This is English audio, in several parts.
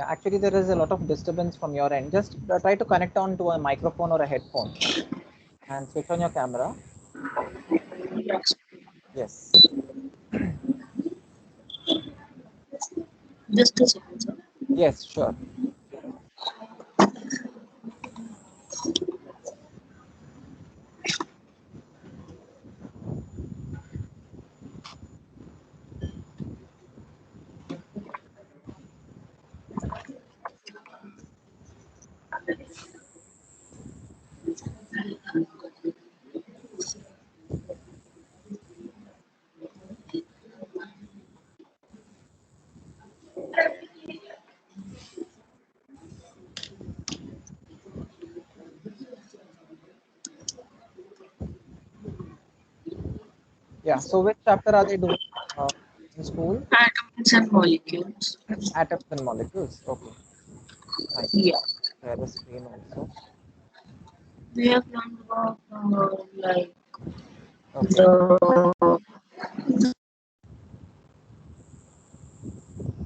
Yeah, actually there is a lot of disturbance from your end. Just try to connect on to a microphone or a headphone and switch on your camera. Yes. Just a second, sir. Yes, sure. Yeah. So which chapter are they doing in school? Atoms and molecules. Atoms and molecules. Okay. Nice. Yeah. Share the screen also. We have learned about like Okay. the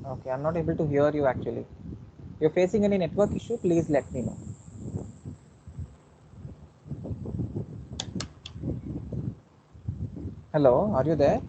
Okay. I'm not able to hear you actually. You're facing any network issue? Please let me know. Hello. Are you there?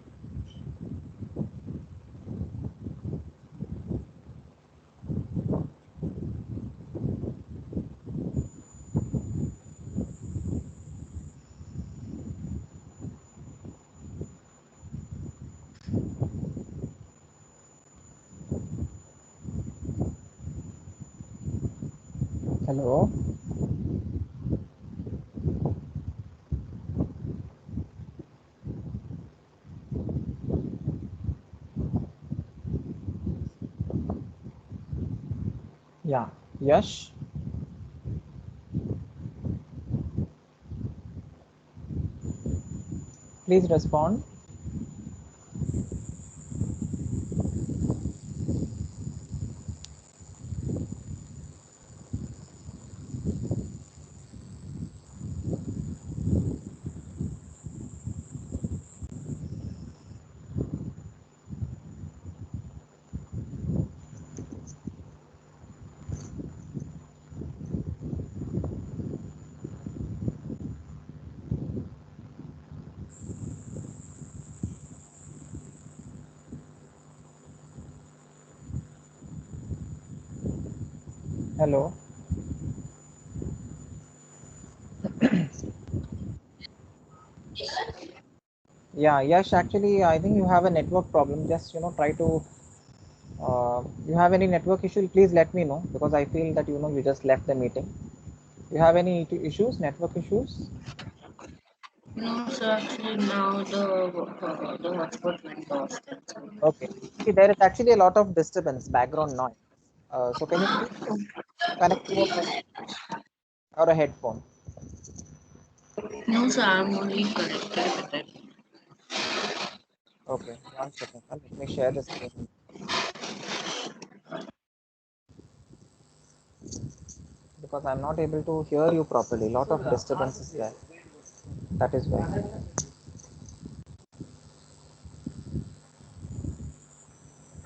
Hello. Yeah. Yash. Please respond. Hello. Yeah. Yash. Actually, I think you have a network problem. Just try to. You have any network issue? Please let me know because I feel that you just left the meeting. You have any issues? Network issues? no, sir. Actually, now the hotspot went off. That's all. Okay. See, there is actually a lot of disturbance, background noise. So can you please connect to a phone or a headphone? No, sir. I'm only connected with it. Okay, 1 second. Let me share the screen because I'm not able to hear you properly. Lot of disturbance is there. That is why.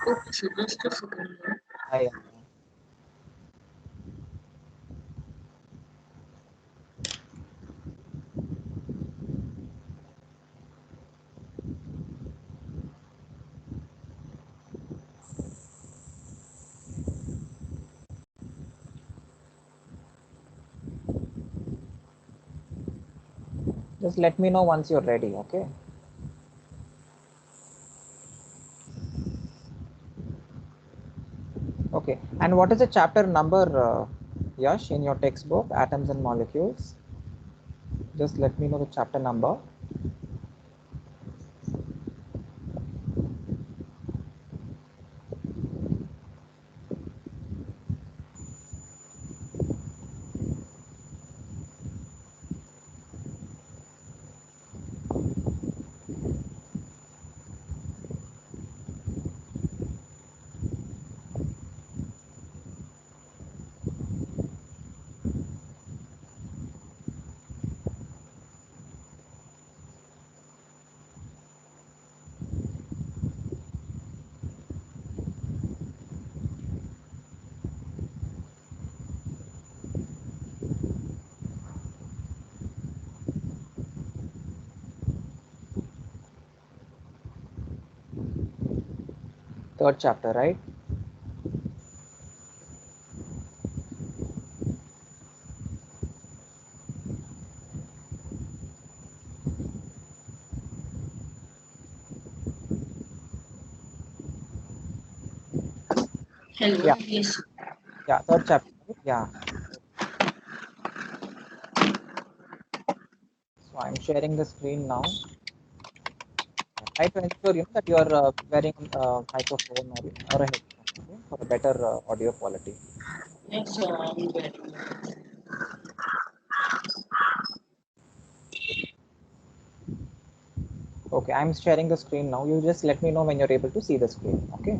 Okay, so just a second. I just let me know once you're ready. Okay. Okay. And what is the chapter number, Yash, in your textbook, Atoms and Molecules? Just let me know the chapter number. Third chapter, right? Hello. Yeah, Yes. yeah, third chapter, right? Yeah. So I'm sharing the screen now. Try to ensure that you are wearing a microphone or a headphone, okay, for a better audio quality. Yes, sir. I'm very. Okay, I'm sharing the screen now. You just let me know when you're able to see the screen. Okay.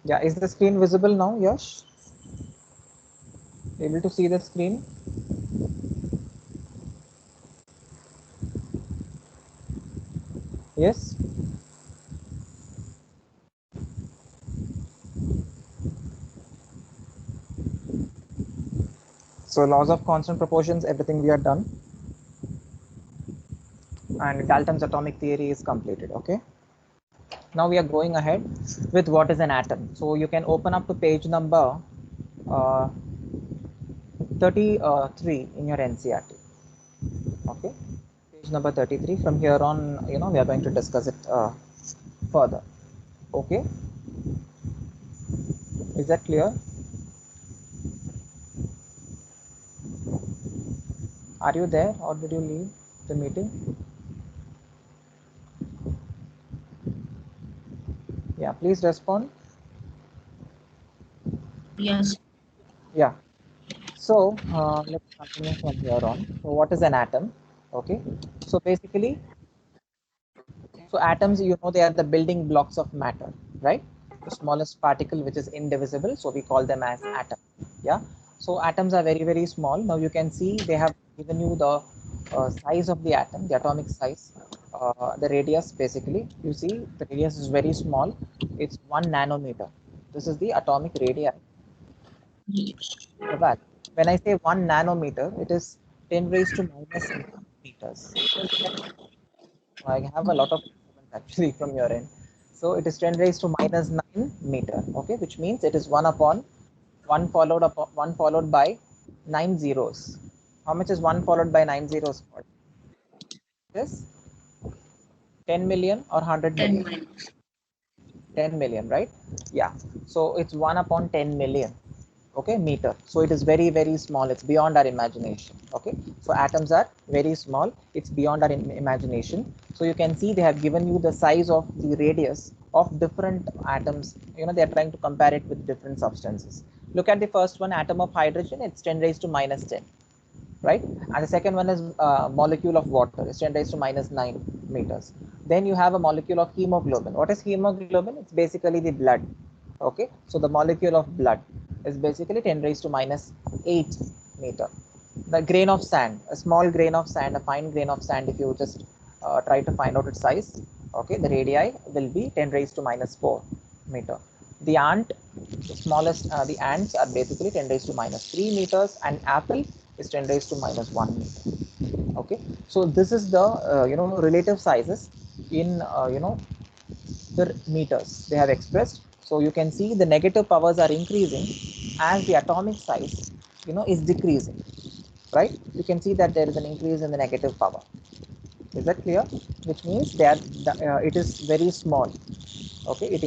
Yeah, is the screen visible now, Yash? Able to see the screen? Yes. So laws of constant proportions, everything we are done, and Dalton's atomic theory is completed. Okay. Now we are going ahead with what is an atom. So you can open up to page number uh, 33 in your NCRT. Okay, page number 33. From here on, we are going to discuss it further. Okay, is that clear? Are you there, or did you leave the meeting? Yeah, please respond. Yes. Yeah. So let's continue from here on. So what is an atom? Okay. So basically, so atoms, they are the building blocks of matter, right? The smallest particle which is indivisible, so we call them as atom. Yeah. So atoms are very, very small. Now you can see they have given you the size of the atom, the atomic size, the radius. Basically, you see the radius is very small. It's 1 nanometer. This is the atomic radii. The value. When I say 1 nanometer, it is 10 raised to minus 9 meters. I have a lot of disturbance actually from your end. So it is 10 raised to minus 9 meter. Okay, which means it is 1 upon 1 followed by 9 zeros. How much is 1 followed by 9 zeros? Yes, 10 million or 100 10 million? minutes. 10 million, right? Yeah. So it's 1 upon 10 million. Okay, meter. So it is very, very small. It's beyond our imagination. Okay, so atoms are very small. It's beyond our imagination. So you can see they have given you the size of the radius of different atoms. They are trying to compare it with different substances. Look at the first one, atom of hydrogen. It's 10 raised to minus 10, right? And the second one is molecule of water. It's 10 raised to minus 9 meters. Then you have a molecule of hemoglobin. What is hemoglobin? It's basically the blood. Okay, so the molecule of blood is basically 10 raised to minus 8 meter. The grain of sand, a small grain of sand, a fine grain of sand, if you just try to find out its size, okay, the radii will be 10 raised to minus 4 meter. The ant, the smallest, the ants are basically 10 raised to minus 3 meters, and apple is 10 raised to minus 1 meter. Okay, so this is the relative sizes in the meters they have expressed. So you can see the negative powers are increasing as the atomic size is decreasing, right? You can see that there is an increase in the negative power. Is that clear? Which means that it is very small. Okay, it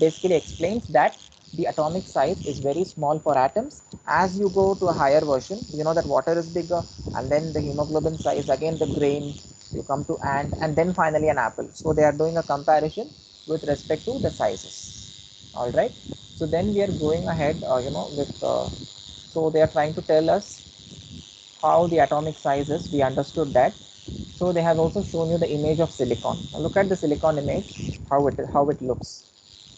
basically explains that the atomic size is very small for atoms. As you go to a higher version, you know that water is bigger, and then the hemoglobin size, again the grain, you come to ant, and then finally an apple. So they are doing a comparison with respect to the sizes. All right, so then we are going ahead with so they are trying to tell us how the atomic size is. We understood that. So they have also shown you the image of silicon. Now look at the silicon image, how it looks.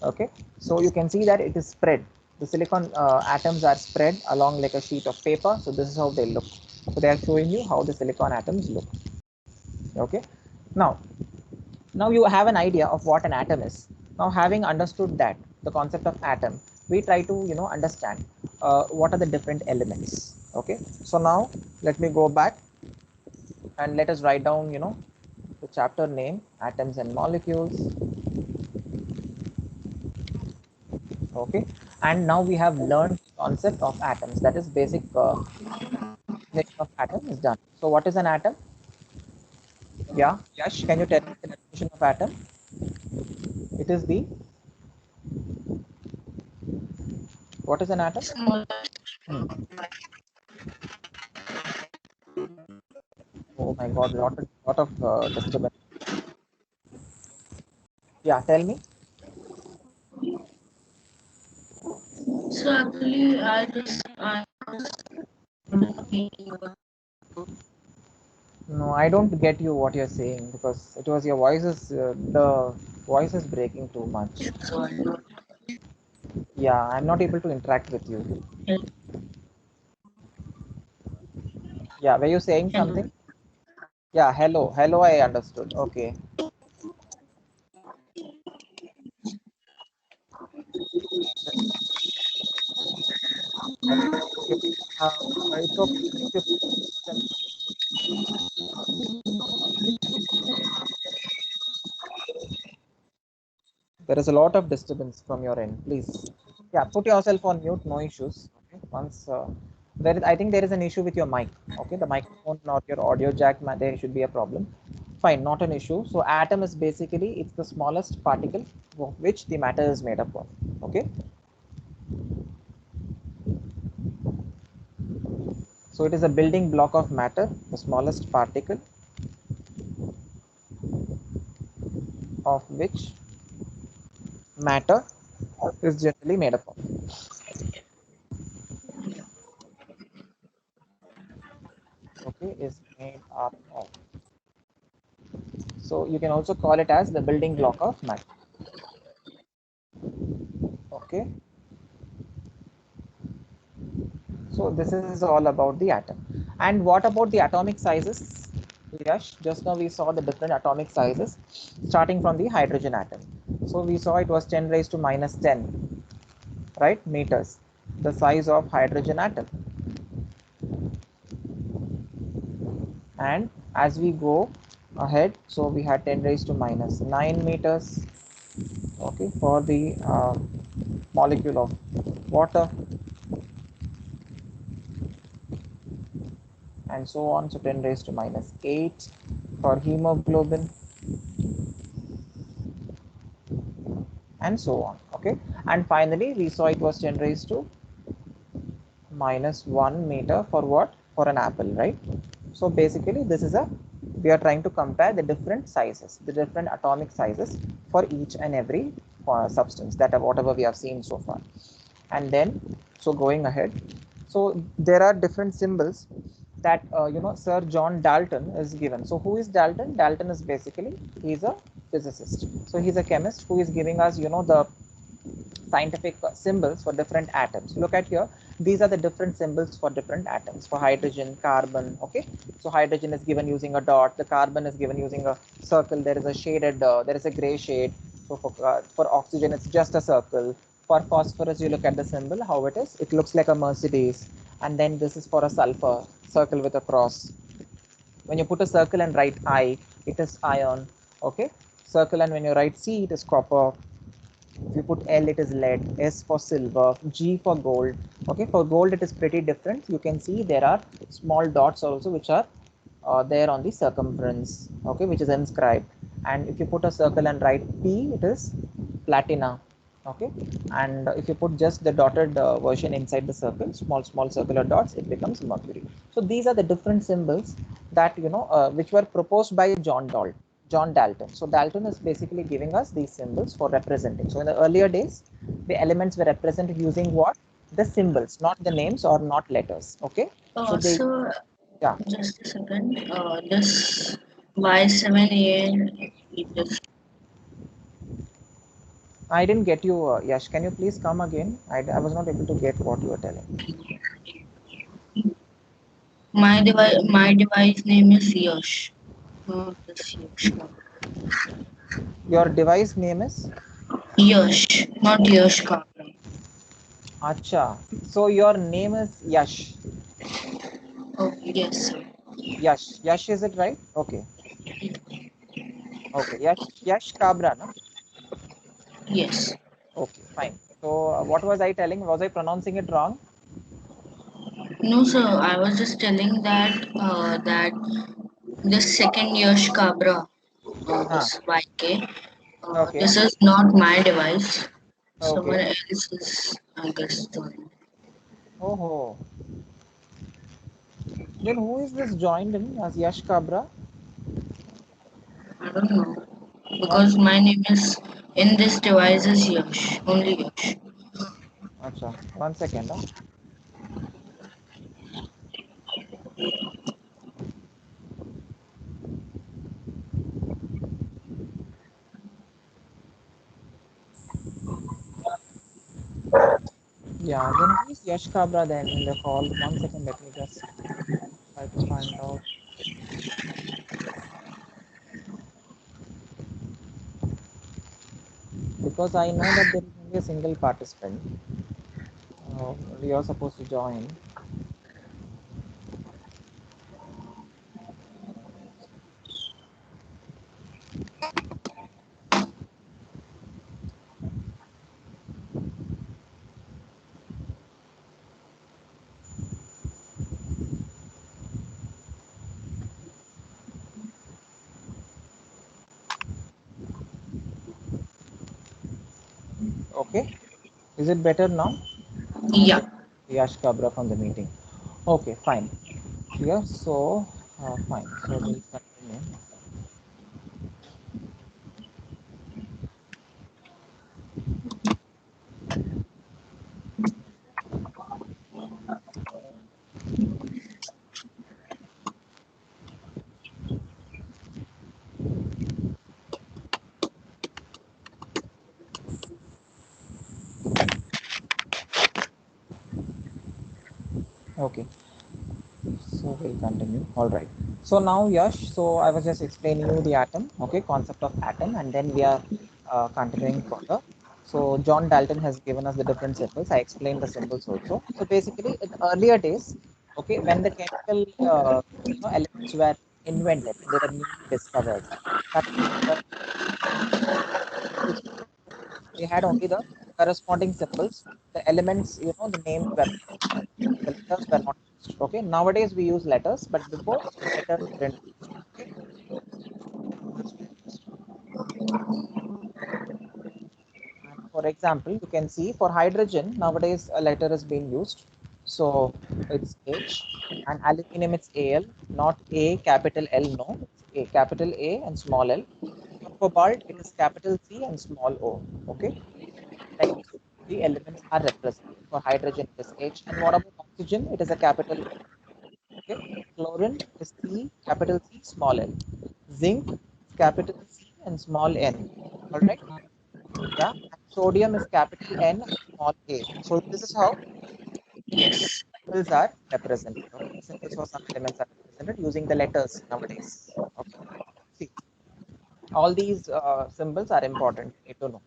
Okay, so you can see that it is spread. The silicon atoms are spread along like a sheet of paper. So this is how they look. So they are showing you how the silicon atoms look. Okay, now you have an idea of what an atom is. Now, having understood that the concept of atom, we try to understand what are the different elements. Okay, so now let me go back and let us write down the chapter name, Atoms and Molecules. Okay, and now we have learned the concept of atoms. That is basic definition of atom is done. So what is an atom? Yeah, Yash, can you tell me the definition of atom? It is the, what is an atom? Small. Hmm. Oh my God, lot of disturbance. Yeah, tell me. So actually, I was thinking about No, I don't get you what you're saying because it was your voice is the voice is breaking too much. so I don't Yeah, I'm not able to interact with you. help. Yeah, were you saying Hello. something? Yeah, hello, hello. I understood. Okay. Uh, it's okay if you there is a lot of disturbance from your end. Please, yeah, put yourself on mute. No issues. Okay. Once there is, I think there is an issue with your mic. Okay, the microphone or your audio jack, there should be a problem. Fine, not an issue. So atom is basically it's the smallest particle of which the matter is made up of. Okay. So it is a building block of matter, the smallest particle of which matter is generally made up of. Okay, is made up of. So you can also call it as the building block of matter. Okay, so this is all about the atom. And what about the atomic sizes? Yash, just now we saw the different atomic sizes starting from the hydrogen atom. So we saw it was 10 raised to minus 10, right, meters, the size of hydrogen atom. And as we go ahead, so we had 10 raised to minus 9 meters, okay, for the molecule of water, and so on. So 10 raised to minus 8 for hemoglobin, and so on. Okay, and finally we saw it was 10 raised to minus 1 meter for what? For an apple, right? So basically this is a, we are trying to compare the different sizes, the different atomic sizes for each and every substance that whatever we have seen so far. And then, so going ahead, so there are different symbols that Sir John Dalton is given. So who is Dalton? Dalton is basically, he's a physicist, so he's a chemist who is giving us the scientific symbols for different atoms. Look at here, these are the different symbols for different atoms. For hydrogen, carbon, okay, so hydrogen is given using a dot, the carbon is given using a circle, there is a shaded there is a gray shade. So for oxygen it's just a circle. For phosphorus, you look at the symbol how it is, it looks like a Mercedes. And then this is for a sulfur, circle with a cross. When you put a circle and write I, it is iron. Okay, circle, and when you write C, it is copper. If you put L, it is lead. S for silver. G for gold. Okay, for gold it is pretty different. You can see there are small dots also which are there on the circumference, okay, which is inscribed. And if you put a circle and write P, it is platina. Okay, and if you put just the dotted version inside the circle, small circular dots, it becomes mercury. So these are the different symbols that which were proposed by John Dalton. So Dalton is basically giving us these symbols for representing. So in the earlier days, the elements were represented using what? The symbols, not the names or not letters. Okay, so they, So yeah, just a second. This Y7A it is I didn't get you, Yash. Can you please come again? I was not able to get what you were telling. my device name is Yash. Not this Yash. Your device name is Yash, not Yash Kapra. Acha. So your name is Yash. Oh yes, sir. Yash. Yash, is it right? Okay. Okay, Yash Kabra, no? Yes. Okay, fine. So what was I telling? Was I pronouncing it wrong? No, sir. I was just telling that the second Yash Kabra, Huh. this YK, Okay. this is not my device. Someone Okay. else is, I guess, doing. Oh. Then who is this joined in as Yash Kabra? I don't know One because my name is in this device is Yash, only Yash. Acha, 1 second. Huh? Yeah, then who is Yash Kabra then in the call? 1 second, let me just try to find out. Because I know that there is only a single participant. We are supposed to join. Okay. Is it better now? Yeah. Yash Kabra from the meeting. Okay, fine. Clear. So, fine. So we'll continue. Okay. So we'll continue. All right. So now, Yash, so I was just explaining you the atom, okay, concept of atom, and then we are continuing further. So John Dalton has given us the different symbols. I explained the symbols also. So basically, in earlier days, okay, when the chemical elements were invented, they were newly discovered. That they had only the corresponding symbols. The elements, the names were the letters were not used. Okay, nowadays we use letters, but before letters weren't used. Okay, and for example, you can see for hydrogen nowadays a letter is being used. So it's H, and aluminum it's Al, not A capital L. No, it's A capital A and small L. For cobalt it is capital C and small O. Okay, like this, the elements are represented. For hydrogen it is H, and what about oxygen? It is a capital O. Okay, chlorine is C, capital C, small l. Zinc is capital C and small n. All right, yeah. And sodium is capital N and small a. So this is how Yes. symbols are represented. Okay, symbols for some elements are represented using the letters nowadays. Okay, see, all these symbols are important. You need to know.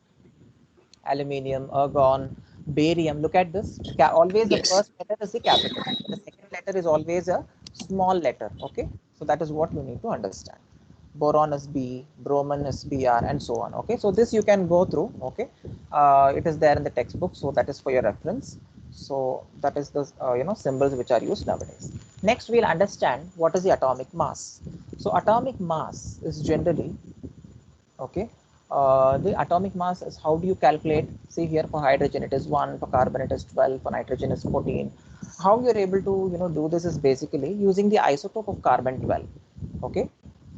Aluminium, argon, barium. Look at this. Always the Yes. first letter is the capital. The second letter is always a small letter. Okay, so that is what you need to understand. Boron is B, bromine is Br, and so on. Okay, so this you can go through. Okay, it is there in the textbook, so that is for your reference. So that is the symbols which are used nowadays. Next, we'll understand what is the atomic mass. So atomic mass is generally okay. The atomic mass is how do you calculate? See here for hydrogen it is 1, for carbon it is 12, for nitrogen is 14. How you're able to do this is basically using the isotope of carbon 12. Okay,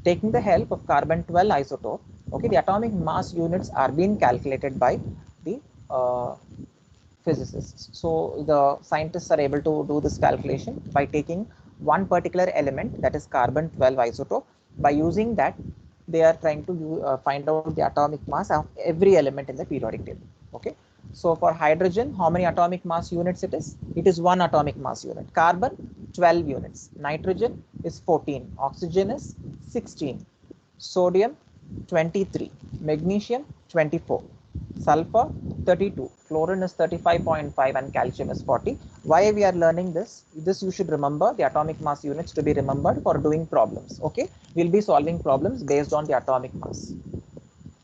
taking the help of carbon 12 isotope. Okay, the atomic mass units are being calculated by the physicists. So the scientists are able to do this calculation by taking one particular element, that is carbon 12 isotope. By using that, they are trying to find out the atomic mass of every element in the periodic table. Okay. So for hydrogen, how many atomic mass units it is? It is one atomic mass unit. Carbon, 12 units. Nitrogen is 14. Oxygen is 16. Sodium, 23. Magnesium, 24. Sulfur 32, fluorine is 35.5, and calcium is 40. Why we are learning this? This you should remember the atomic mass units to be remembered for doing problems. Okay, we'll be solving problems based on the atomic mass.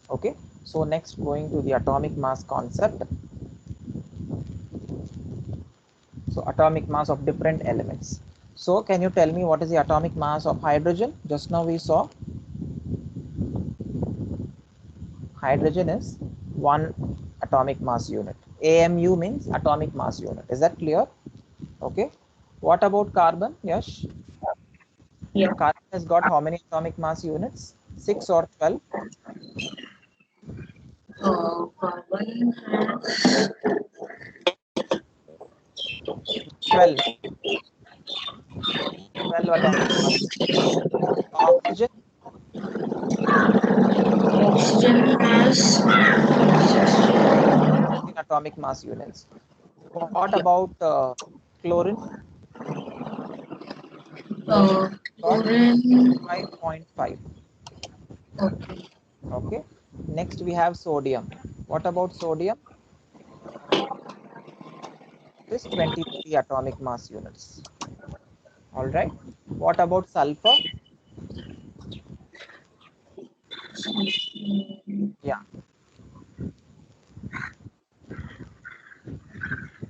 Okay, so next going to the atomic mass concept. So atomic mass of different elements. So can you tell me what is the atomic mass of hydrogen? Just now we saw hydrogen is 1 atomic mass unit. AMU means atomic mass unit. Is that clear? Okay. What about carbon? Yes. Yeah. Carbon has got how many atomic mass units? 6 or 12? Carbon has 12. 12 atomic mass. Oxygen, oxygen has 16 atomic mass units. What about chlorine? Chlorine got chlorine. 5.5. Okay. Okay. Next we have sodium. What about sodium? This 23 atomic mass units. All right. What about sulfur? Yeah,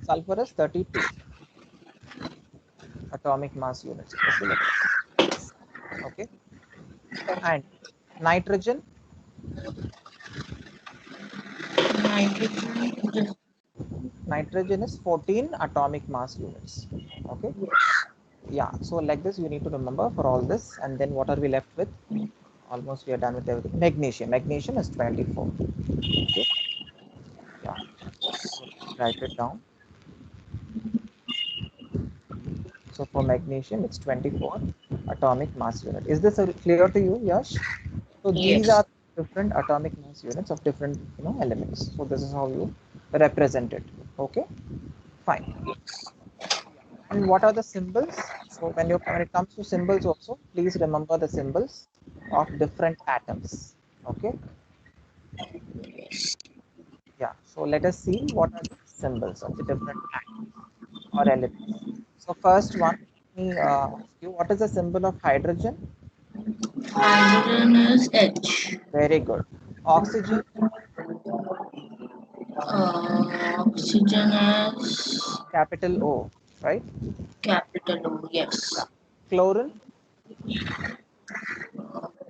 sulfur is 32 atomic mass units. Okay, okay. And nitrogen, Nitrogen. nitrogen is 14 atomic mass units. Okay. Yeah. So like this, you need to remember for all this, and then what are we left with? Almost we are done with everything. Magnesium. Magnesium is 24. Okay. Yeah. So write it down. So for magnesium, it's 24 atomic mass unit. Is this clear to you, Yash? So these Yes. are different atomic mass units of different elements. So this is how you represent it. Okay, fine. And what are the symbols? So when it comes to symbols also, please remember the symbols of different atoms. Okay. Yeah. So let us see what are the symbols of the different atoms or elements. So first one, let me ask you, what is the symbol of hydrogen? Hydrogen is H. Very good. Oxygen, Oxygen is capital O, right? capital O. Yeah. Yes. Chlorine,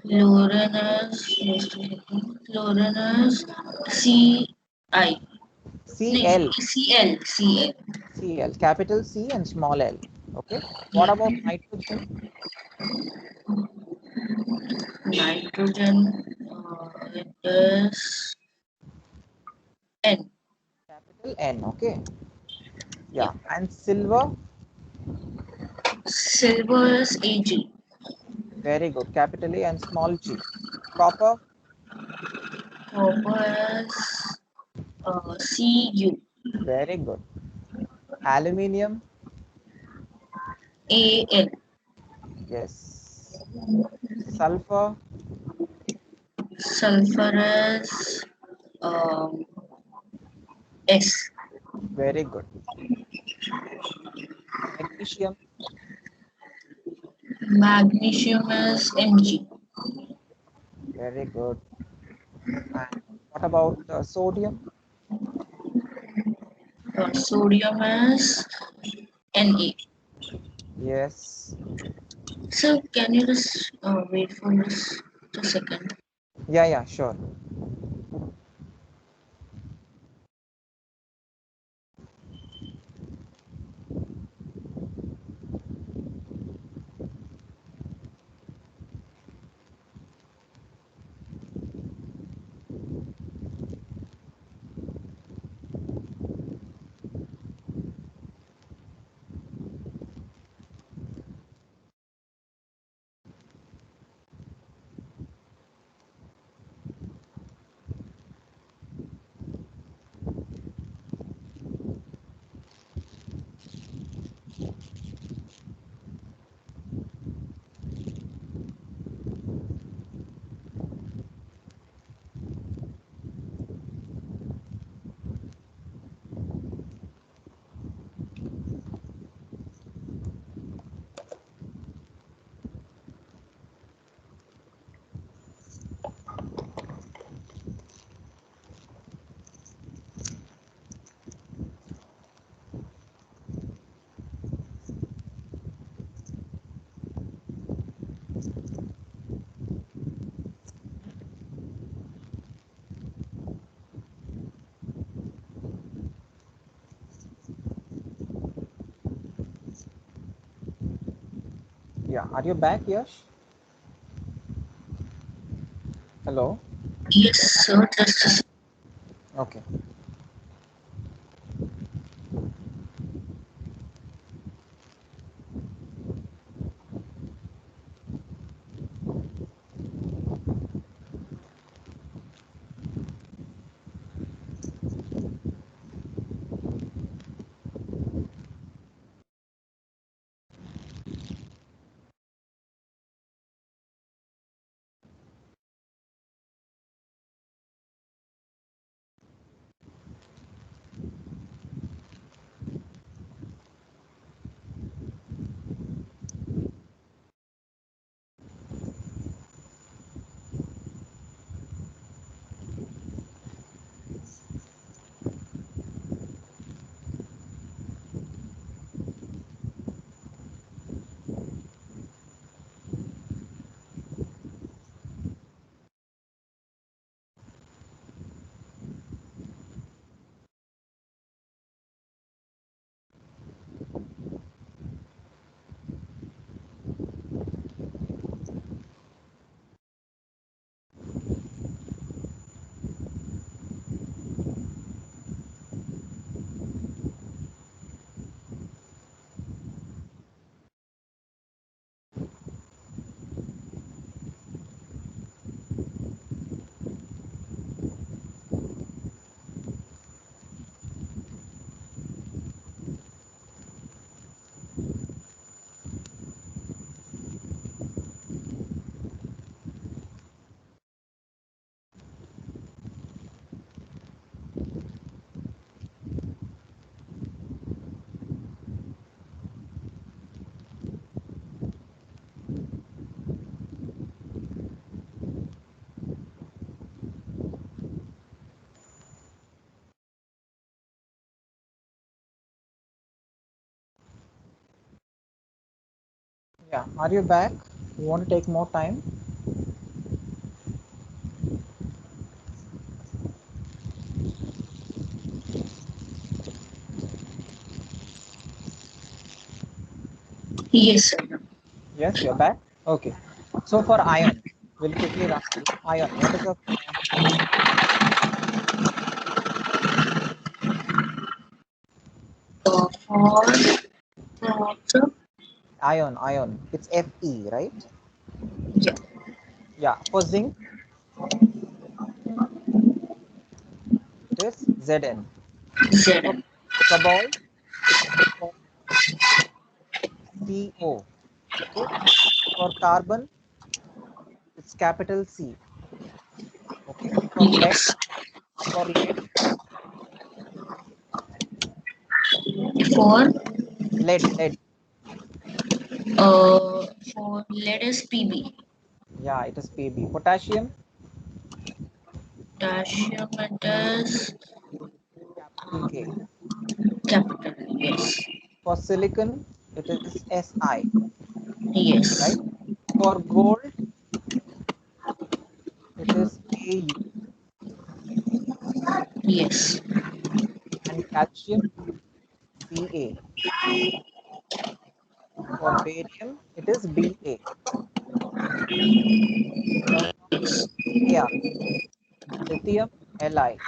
Fluorine is just a second. Fluorine is C I. No, Cl, Cl. Cl. Cl, capital C and small l. Okay. What Yeah. about nitrogen? Nitrogen. It is N. Capital N. Okay. Yeah. Yeah. And silver, Silver is Ag. very good. Capital A and small g. Copper, Copper is Cu. very good. Aluminium, Al. yes. Sulfur, Sulfur is um, S. very good. Magnesium, Magnesium is Mg. very good. And what about sodium? Sodium is Na. Yes. So can you just wait for just a second? Yeah, yeah, sure. Yeah, are you back, Yash? Hello. Yes, sir. Just Okay. Yeah, are you back? You want to take more time? yes, sir. Yes, you're back. Okay. So for ion, we'll quickly run through ion. What is a Sir. ion? Ion. It's Fe, right? Yeah. Yeah. For zinc, it is Zn. For Zn. cobalt, for Co. Okay. For carbon, it's capital C. Okay. Yes. For lead, For lead. for lead is Pb. Yeah, it is Pb. Potassium, Potassium it is capital K. capital. Yes. For silicon, it is Si, Yes. right? For gold, it is Au. Yes. And calcium, Ca. For barium, it is Ba. For Yes. Ar, lithium, Li.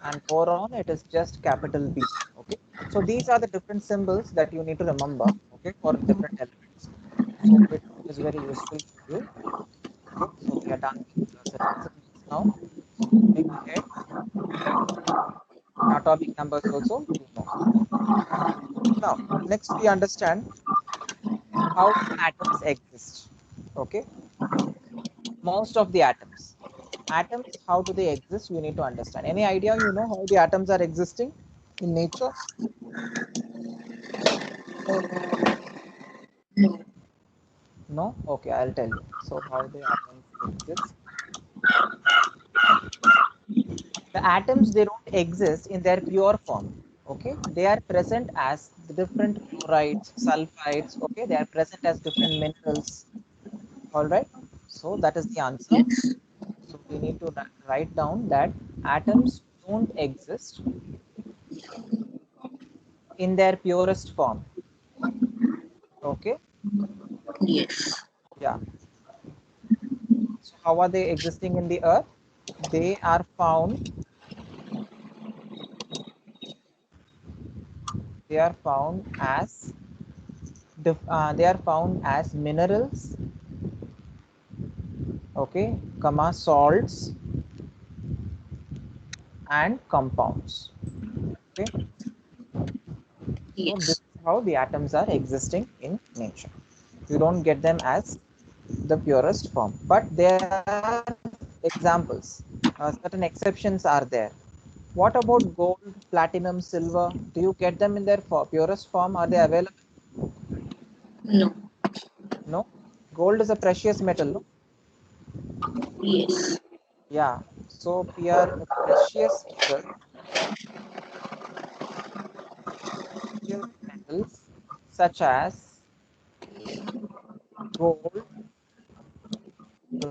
And boron, it is just capital B. Okay. So these are the different symbols that you need to remember. Okay, for different elements. So it is very useful for you. Okay. So we are done with certain symbols now. So moving ahead, atomic numbers also you know. Now next we understand how do atoms exist. Okay. Most of the atoms, how do they exist, you need to understand. Any idea, you know, how the atoms are existing in nature? No. No? Okay, I'll tell you. So how the atoms exist. The atoms, they don't exist in their pure form. Okay, they are present as the different chlorides, sulfides. Okay, they are present as different minerals. All right. So that is the answer. Yes. So we need to write down that atoms don't exist in their purest form. Okay. Yes. Yeah. So how are they existing in the earth? They are found. They are found as they are found as minerals. Okay, comma salts and compounds. Okay. So this Yes. is how the atoms are existing in nature. You don't get them as the purest form, but there are examples. Certain exceptions are there. What about gold, platinum, silver? Do you get them in their purest form? Are they available? No. No. Gold is a precious metal. No? Yes. Yeah. So precious metals such as gold,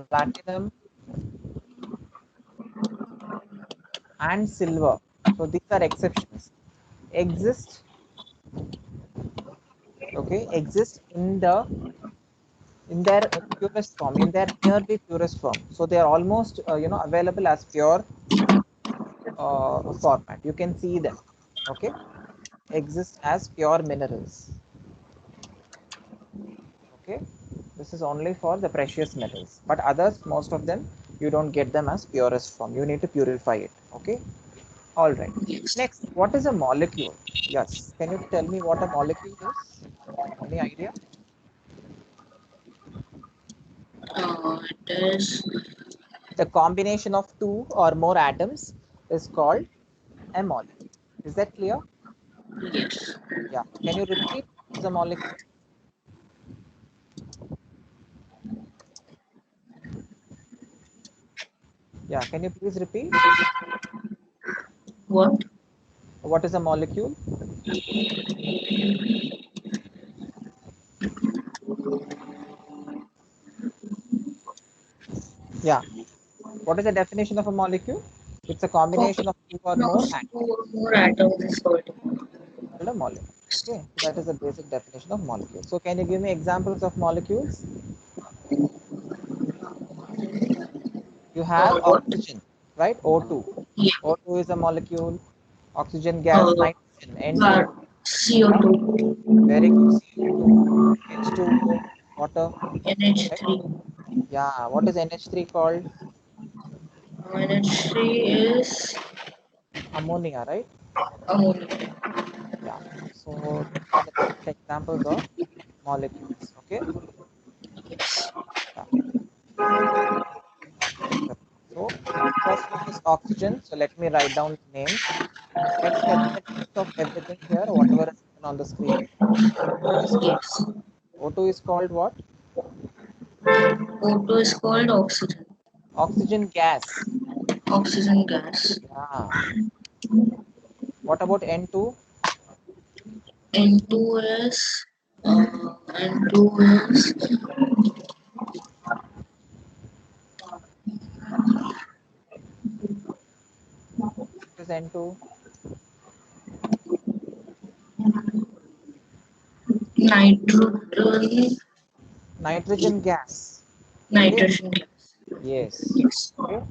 platinum, and silver. So these are exceptions. Exist, okay, exist in their purest form, in their nearly purest form. So they are almost available as pure format. You can see them. Okay, exist as pure minerals. Okay, this is only for the precious metals, but others, most of them, you don't get them as purest form. You need to purify it. Okay. All right. Yes. Next, what is a molecule? Yes. Can you tell me what a molecule is? Any idea? It is. The combination of two or more atoms is called a molecule. Is that clear? Yes. Yeah. Can you repeat what is a molecule? Yeah. Can you please repeat? What? What is a molecule? Yeah. What is the definition of a molecule? It's a combination of two or No, more two atoms or more atoms is called. called a molecule. Okay. So that is the basic definition of molecule. So can you give me examples of molecules? You have What? oxygen, right? O2. Yeah. O2 is a molecule. Oxygen gas, Uh, nitrogen, N2. CO2. Very good. CO2, H2O, water. Right? NH3. Yeah. What is NH3 called? NH3 is Ammonia, right? ammonia. Yeah. So these are the different examples of molecules. Okay. Yes. Yeah. So first one is oxygen. So let me write down the names. Can you tell me the names of everything here, whatever is written on the screen? O2 is called Yes. O2 is called what? O2 is called oxygen. Oxygen gas. Oxygen gas. Yeah. What about N2? N2 is N2 is What is N2? nitrogen Nitrogen gas. Okay. nitrogen gas. Yes. Yes. Okay.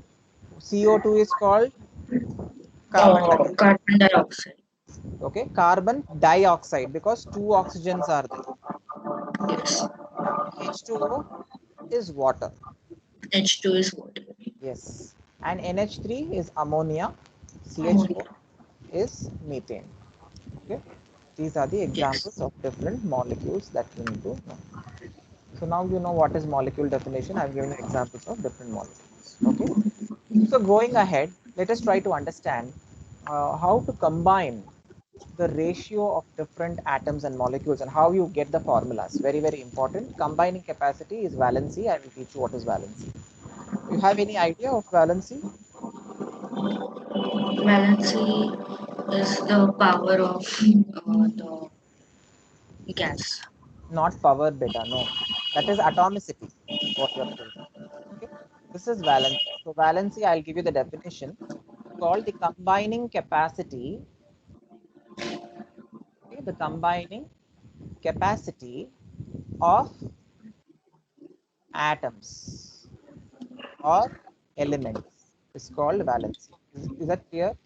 CO2 is called carbon dioxide. Carbon dioxide. Okay. Carbon dioxide because two oxygens are there. Yes. H2O is water. H2 is water. Yes. And NH3 is ammonia. CH4 Ammonia. is methane. Okay. These are the Yes. examples of different molecules that we need to know. So now you know what is molecule definition. I've given you examples of different molecules. Okay. So going ahead, let us try to understand how to combine the ratio of different atoms and molecules and how you get the formulas. Very, very important. Combining capacity is valency. I will teach you what is valency. You have any idea of valency? Valency is the power of the gas. Not power beta, no. That is atomicity. what you are saying. Okay, this is valency. So valency, I'll give you the definition. Called the combining capacity. Okay, the combining capacity of atoms or elements is called valency. Is that clear?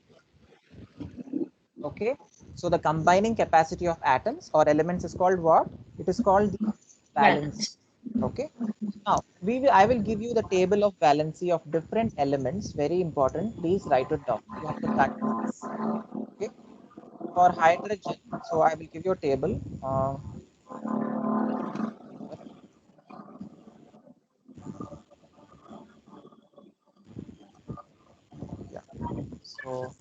Okay, so the combining capacity of atoms or elements is called what? It is called the valency. Balance. Okay, now I will give you the table of valency of different elements. Very important, please write it down. You have to practice this. Okay, for hydrogen, so I will give you a table. Yeah, so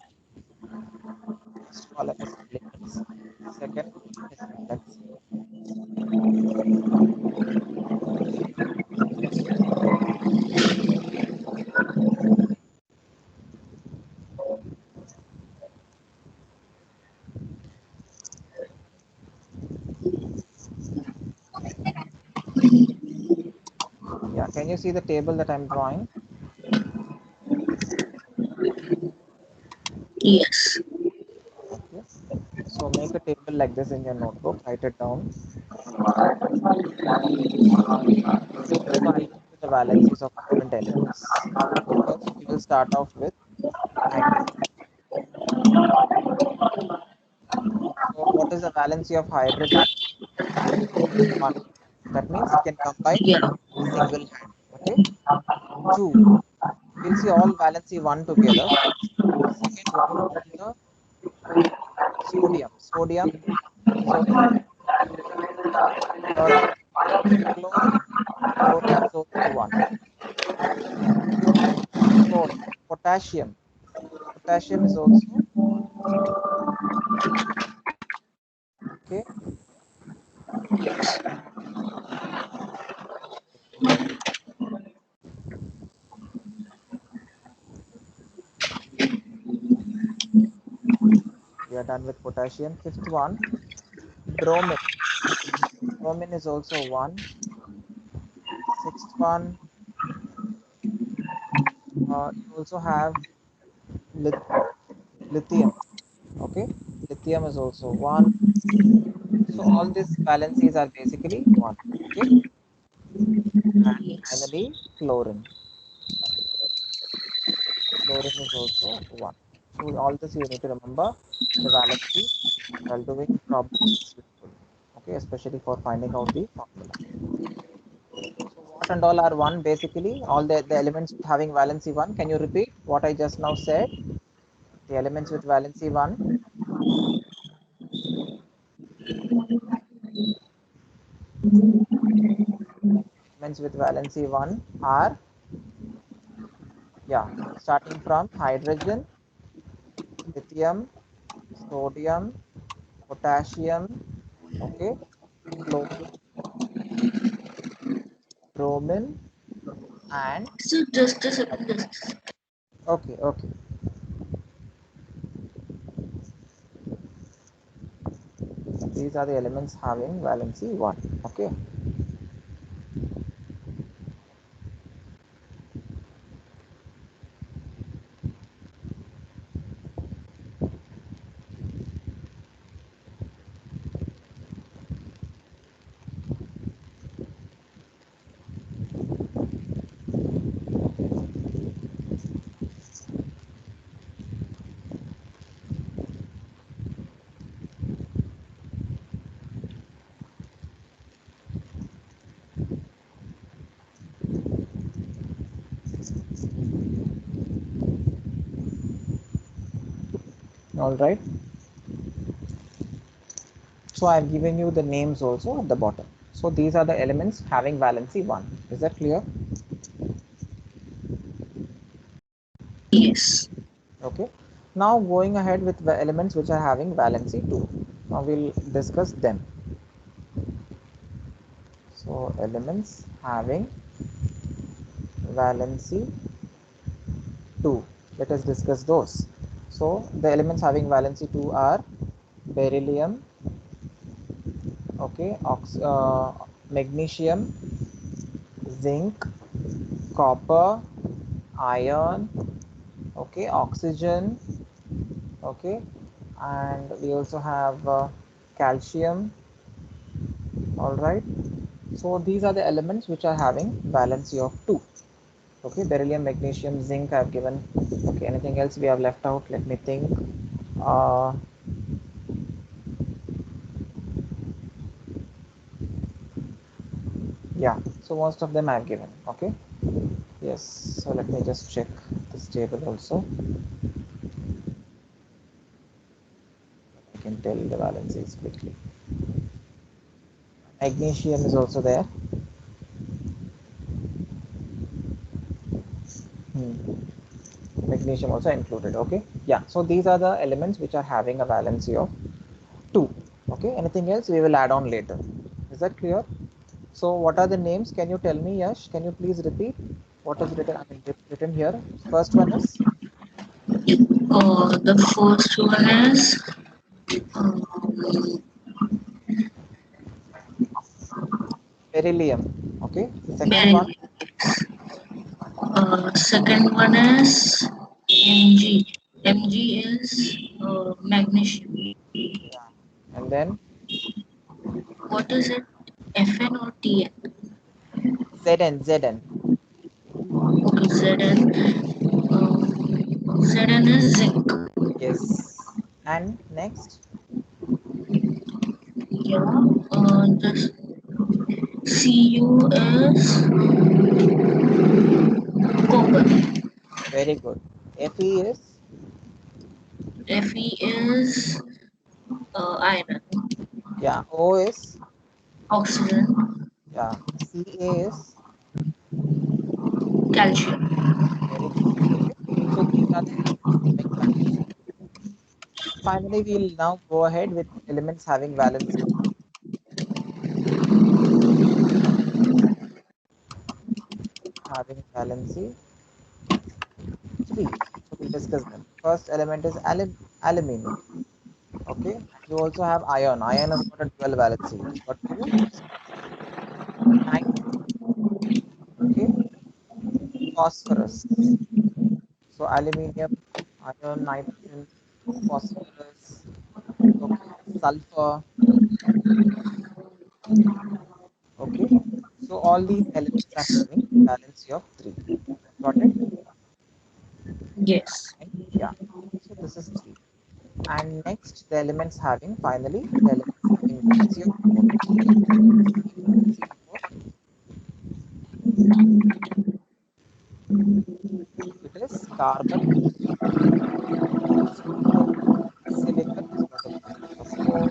first column is elements, second column is valency. Yeah, can you see the table that I'm drawing? Yes. Okay, so make a table like this in your notebook, write it down. So I'll give you the valencies of different elements. First, we will start off with hydrogen. So what is the valency of hydrogen? 1. That means it can combine Yeah. in a single hand. Okay. 2. We'll see all valency 1 together. Second one is the sodium. Sodium is also 1. Third one, chlorine. Chlorine is also 1. Fourth, potassium. Potassium is also 1. Okay. We are done with potassium. Fifth one, bromine. Bromine is also 1. Sixth one, you also have lithium. Okay, lithium is also 1. So all these valencies are basically 1. Okay, and Yes. finally chlorine. Chlorine is also 1. So all this you need to remember the valency while doing problems is useful. Okay, especially for finding out the formula. So what and all are 1 basically? All the elements having valency 1. Can you repeat what I just now said? The elements with valency 1. Elements with valency 1 are, yeah, starting from hydrogen, lithium, sodium, potassium, okay, chlorine, bromine, and So just a second. Just a second. okay, okay. These are the elements having valency 1. Okay. All right. So I've given you the names also at the bottom. So these are the elements having valency 1. Is that clear? Yes. Okay. Now going ahead with the elements which are having valency 2. Now we'll discuss them. So elements having valency 2. Let us discuss those. So the elements having valency 2 are beryllium, okay, magnesium, zinc, copper, iron, okay, oxygen, okay, and we also have calcium. All right, so these are the elements which are having valency of 2. Okay, beryllium, magnesium, zinc I have given. Okay, anything else we have left out? Let me think. uh, yeah, so most of them I have given. Okay, yes, so let me just check this table also. I can tell the valencies quickly. Magnesium is also there. Magnesium also included. Okay, yeah, so these are the elements which are having a valency of 2. Okay, anything else we will add on later. Is that clear? So what are the names? Can you tell me, Yash? Can you please repeat what is written? I mean, written here. First one is The first one is um, beryllium. Okay, the second one, beryllium. Second one is Mg. Mg is magnesium. yeah, and then What is it? Fn or Tn? Zn. Okay, Zn. Zn is zinc. Yes, and next Yeah. This Cu is copper. very good. Fe is, Fe is iron. yeah. O is, Oxygen. yeah. Ca is Calcium. very good. Okay, so these are the elements having valency. Finally, we'll now go ahead with elements having valency, having valency 3. So we'll discuss them. First element is aluminium. Okay, and you also have iron. Iron has got a dual valency. It's got 2. Nitrogen. Okay, phosphorus. So aluminium, iron, nitrogen, phosphorus. Okay, sulfur. Okay, so all these elements are having valency of 3. Got it? Yes. And yeah. So this is 3. And next, the elements having finally the elements having valency of 4. Elements having valency of 4. It is carbon, oxygen, silicon has got a valency of 4.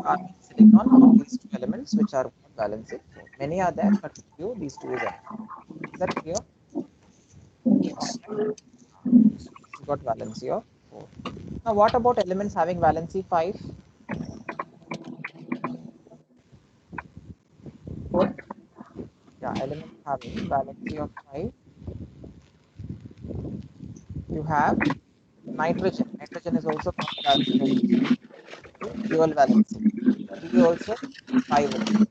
Carbon, silicon, all these two elements which are got valency 4. Many are there, but few these two is enough. Is that clear? All Yes. right. So this has got valency of 4. Now what about elements having valency 5? What? Yeah, elements having valency of 5. You have nitrogen. Nitrogen is also got valency of 5. Okay, dual valency. 3 also, 5 also.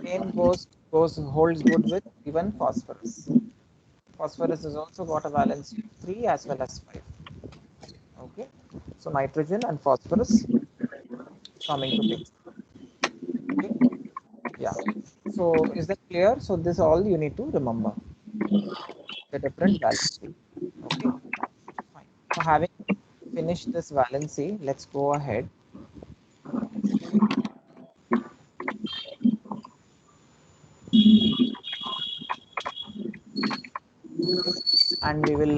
Same goes holds good with even phosphorus. Phosphorus has also got a valency of 3 as well as 5. Okay, so nitrogen and phosphorus coming to picture. Okay, yeah. So is that clear? So this all you need to remember the different Yes. valency. Okay, fine. So having finished this valency, let's go ahead and we will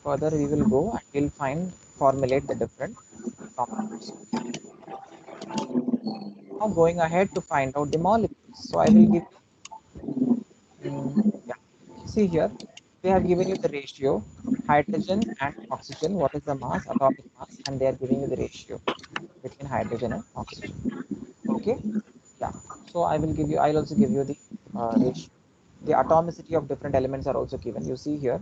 further we will go and we'll formulate the different compounds. Now going ahead to find out the molecules. So I will give you, yeah, see here, they have given you the ratio, hydrogen and oxygen, what is the mass, atomic mass, and they are giving you the ratio between hydrogen and oxygen. Okay, yeah. So I'll also give you the ratio. The atomicity of different elements are also given. You see here,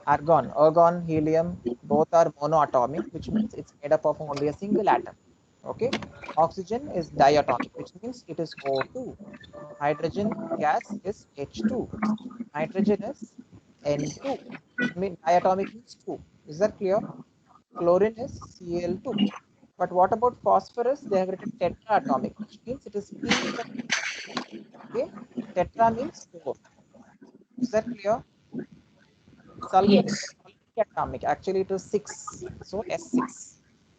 argon, helium, both are monoatomic, which means it's made up of only a single atom. Okay, oxygen is diatomic, which means it is O2. Hydrogen gas is H2. Nitrogen is N2. I mean, diatomic means 2. Is that clear? Chlorine is Cl2. But what about phosphorus? They have written tetraatomic, which means it is P. Okay, tetra means 4. Is that clear? Sulfur is Yes. polyatomic. Actually, it is 6. So S6.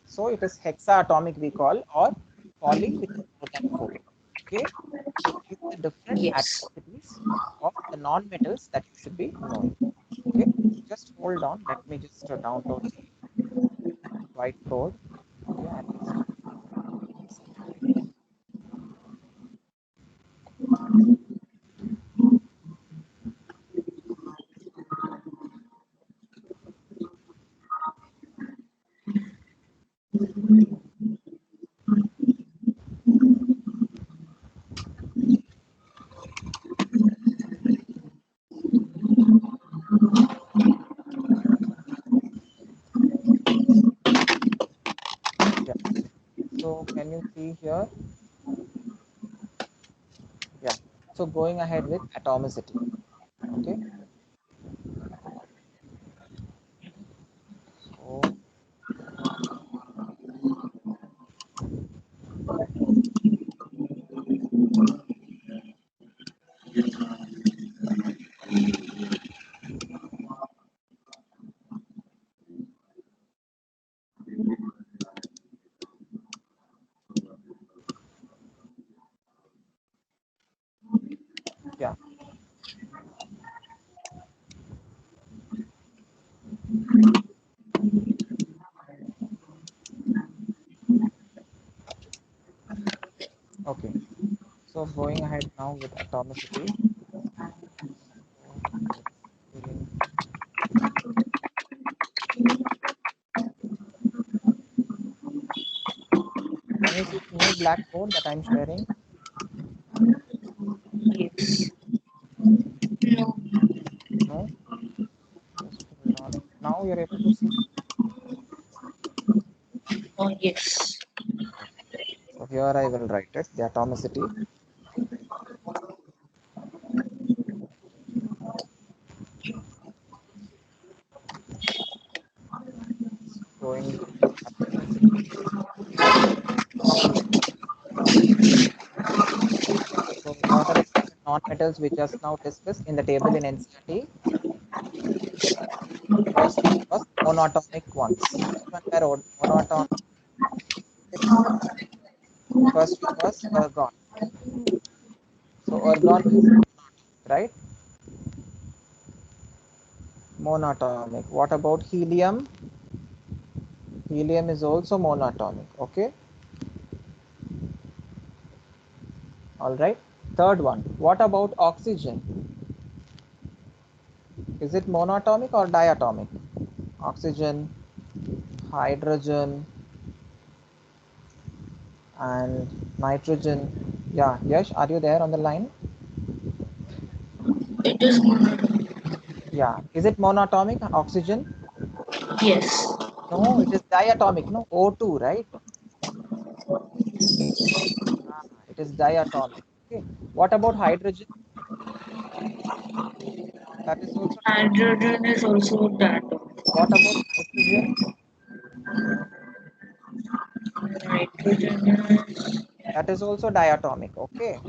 So it is hexaatomic we call, or poly, which is more than 4. Okay. So these are the different Yes. atomicities of the non-metals that you should be knowing. Okay. Just hold on. Let me just download the whiteboard. Okay. And just yeah. So can you see here? Yeah. So going ahead with atomicity. Okay. So yeah. Okay. So going ahead now with atomicity. So, can you see the new blackboard that I'm sharing? Yes. No. No? Just hold on. Now you're able to see. Oh, yes. So here I will write it, the atomicity. Going with atomicity. So what are the different non-metals we just now discussed in the table in NCERT? First one was monatomic ones. Which one were monatomic? First one was argon. So argon is right, monatomic. What about helium? Helium is also monatomic. Okay, all right. Third one. What about oxygen? Is it monatomic or diatomic? Oxygen, hydrogen, and nitrogen. Yeah, Yash, are you there on the line? It is monatomic. Yeah. Is it monatomic, oxygen? Yes. No, it is diatomic. No, O2, right? Ah, it is diatomic. Okay. What about hydrogen? That is also diatomic. Hydrogen is also diatomic. What about nitrogen? Nitrogen is That is also diatomic. Okay.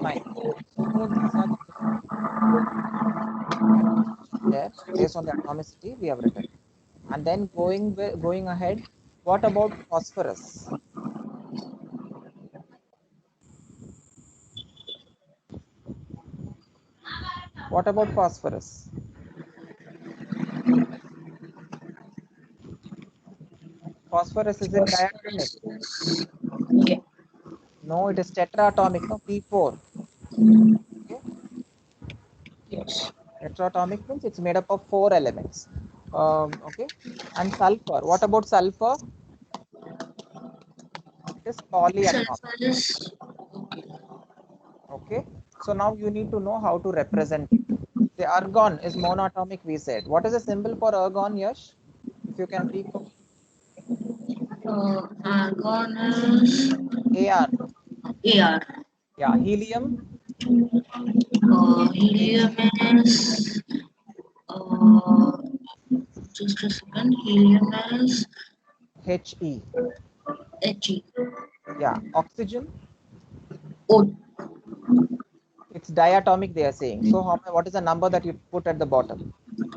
Fine. So these are the different that was mentioned there based on the atomicity we have written. And then going ahead, what about phosphorus? What about phosphorus? Phosphorus, is it diatomic? phosphorus is yeah. No, it is tetraatomic. No, P4. Okay. Yes. Tetraatomic means it's made up of 4 elements. Okay. And sulfur. What about sulfur? It is polyatomic. Sulfur is Okay. So now you need to know how to represent it. The argon is monatomic, we said. What is the symbol for argon, Yash? If you can recall. Argon is AR. AR. Yeah, helium. Helium is uh, just a second. Helium is He. He. Yeah, oxygen. O. It's diatomic, they are saying. So, what is the number that you put at the bottom?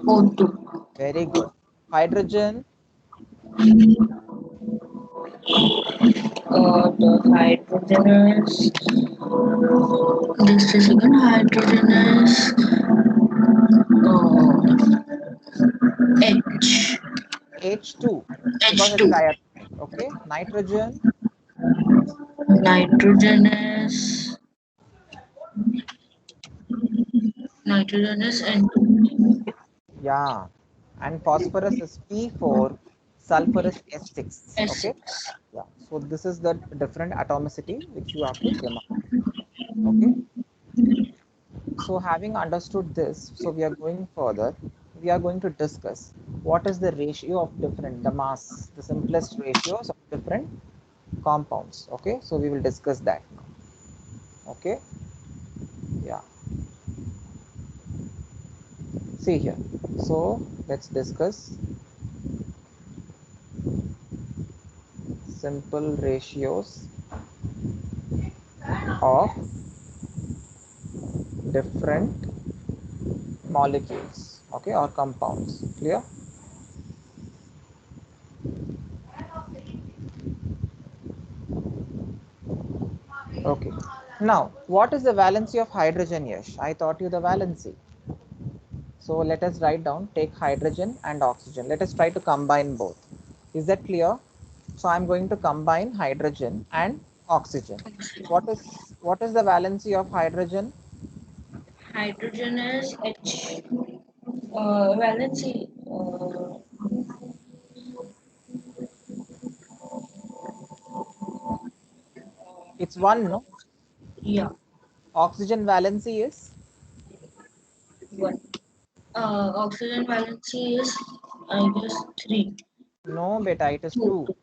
O2. Very good. Hydrogen. The hydrogen is just a second. Hydrogen is H. H2 because it's H2. diatomic. Okay. Nitrogen. Nitrogen is Nitrogen is N2. Yeah. And phosphorus is P4, sulfur is S6. Okay. S6. Yeah. So this is the different atomicity which you have to remember. Okay. So having understood this, so we are going further. We are going to discuss what is the ratio of the mass, the simplest ratios of different compounds. Okay. So we will discuss that now. Okay. Yeah. See here. So let's discuss simple ratios of different molecules, okay, or compounds. Clear? Okay. Now, what is the valency of hydrogen, Yash? I taught you the valency. So let us write down, take hydrogen and oxygen. Let us try to combine both. Is that clear? So I'm going to combine hydrogen and oxygen. What is the valency of hydrogen? Hydrogen is H. Valency. It's 1, no? Yeah. Oxygen valency is? One. Oxygen valency is, I guess, 3. No, beta, it is 2. 2.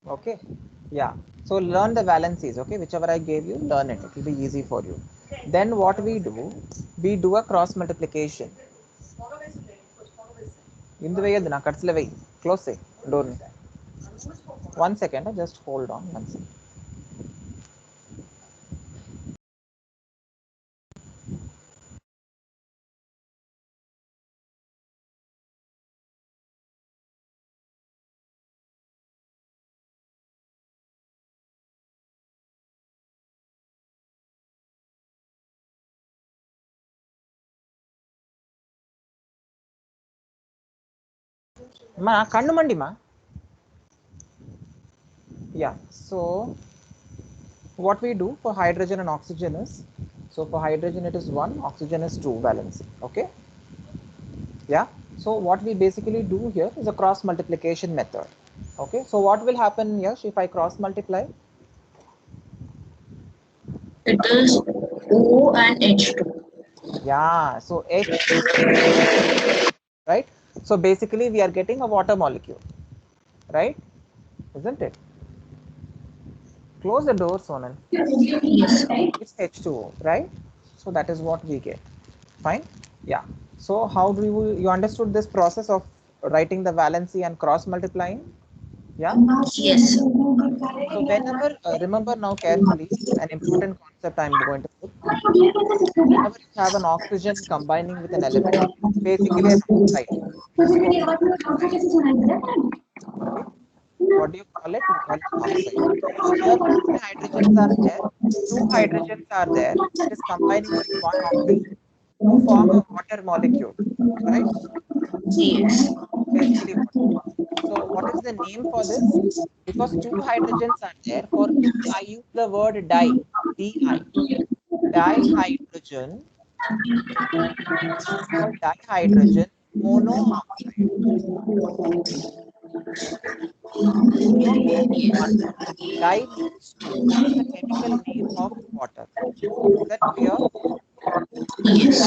Okay. Yeah. So learn the valencies. Okay. Whichever I gave you, learn it. It will be easy for you. Then what we do a cross multiplication. ఇందు వేయద్దు నా కట్స్లో వేయి close చేయి డోర్ని 1 second just hold on 1 second. మా కన్ను మండి మా yeah. So what we do for hydrogen and oxygen is, so for hydrogen it is 1, oxygen is 2 valency. Okay. Yeah. So what we basically do here is a cross multiplication method. Okay. So what will happen, Yash, if I cross multiply? It is O and H2. Yeah. So H2, right? So basically we are getting a water molecule, right? Isn't it? Close the door, Sonal. Yes. It's H2O, right? So that is what we get. Fine. Yeah. So how do you understood this process of writing the valency and cross multiplying? Yeah. Yes. So whenever remember now carefully an important concept I'm going to put. Whenever you have an oxygen combining with an element, it's basically an oxide. It is called oxide. Okay. What do you call it? You call it oxide. So here how many hydrogens are there? 2 hydrogens are there. It is combining with 1 oxygen to form a water molecule, right? Yes. Basically water. So what is the name for this? Because 2 hydrogens are there, for which I use the word di, di. Dihydrogen. This is called dihydrogen monoxide. So meaning one. Di means 2. It is the chemical name of water. Is that clear? Yes.